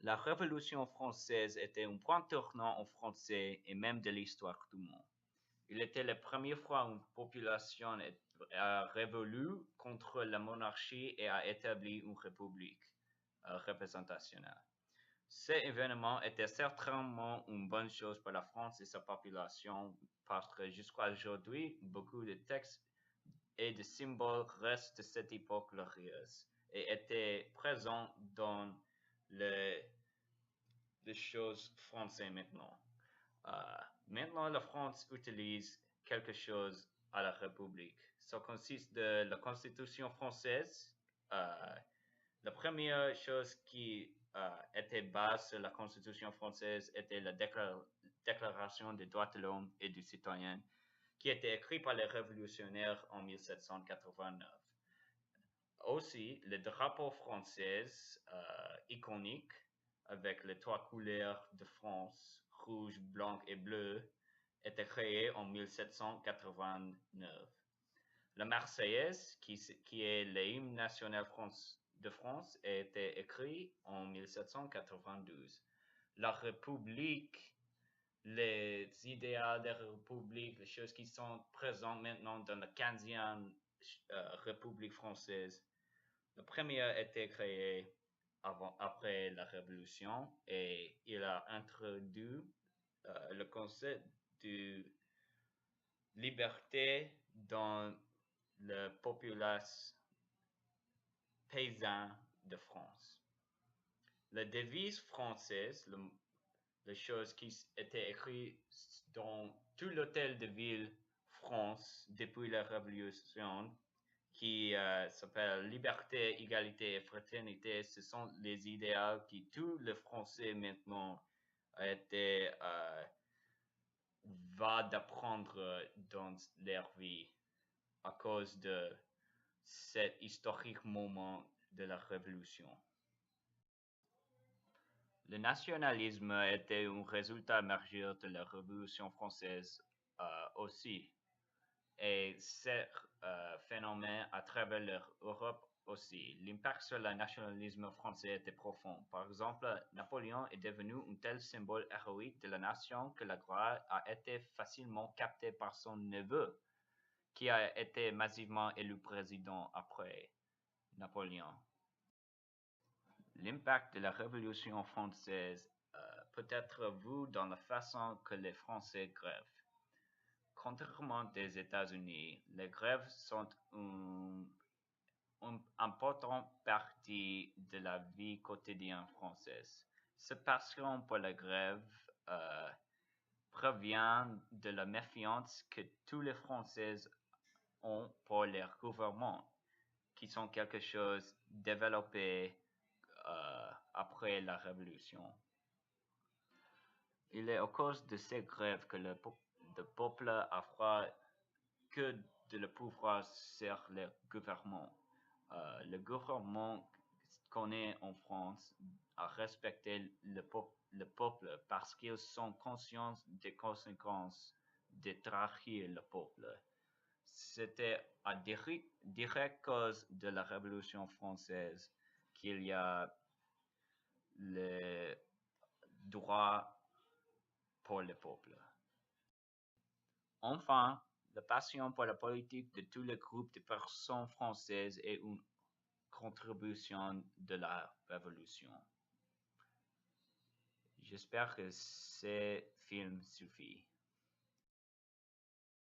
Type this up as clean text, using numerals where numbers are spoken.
La Révolution française était un point tournant en français et même de l'histoire du monde. Il était la première fois une population a révolu contre la monarchie et a établi une république représentationnelle. Cet événement était certainement une bonne chose pour la France et sa population parce que jusqu'à aujourd'hui, beaucoup de textes et de symboles restent de cette époque glorieuse et étaient présents dans le, les choses françaises maintenant. Euh, Maintenant, la France utilise quelque chose à la République. Ça consiste de la Constitution française. Euh, la première chose qui était base sur la Constitution française était la Déclaration des droits de l'homme et du citoyen, qui était écrite par les révolutionnaires en 1789. Aussi, le drapeau français iconique avec les trois couleurs de France, rouge, blanc et bleu, était créé en 1789. La Marseillaise, qui est l'hymne national de France, a été écrite en 1792. La République, les idéaux de la République, les choses qui sont présentes maintenant dans la 15e République française, la première a été créée après la Révolution et il a introduit le concept de liberté dans la populace paysanne de France. La devise française, les choses qui étaient écrites dans tout l'hôtel de ville France depuis la Révolution, qui s'appelle liberté, égalité et fraternité, ce sont les idéaux que tous les Français maintenant été va d'apprendre dans leur vie à cause de cet historique moment de la Révolution. Le nationalisme était un résultat majeur de la Révolution française aussi. Et ce phénomène à travers l'Europe aussi. L'impact sur le nationalisme français était profond. Par exemple, Napoléon est devenu un tel symbole héroïque de la nation que la gloire a été facilement captée par son neveu, qui a été massivement élu président après Napoléon. L'impact de la Révolution française peut être vu dans la façon que les Français grèvent. Contrairement aux États-Unis, les grèves sont une importante partie de la vie quotidienne française. Cette passion pour la grève provient de la méfiance que tous les Français ont pour leur gouvernement, qui sont quelque chose développé après la Révolution. Il est à cause de ces grèves que le peuple a froid que de le pouvoir sur le gouvernement. Le gouvernement qu'on est en France a respecté le peuple parce qu'ils sont conscients des conséquences de trahir le peuple. C'était à direct cause de la Révolution française qu'il y a le droit pour le peuple. Enfin, la passion pour la politique de tous les groupes de personnes françaises est une contribution de la Révolution. J'espère que ce film suffit.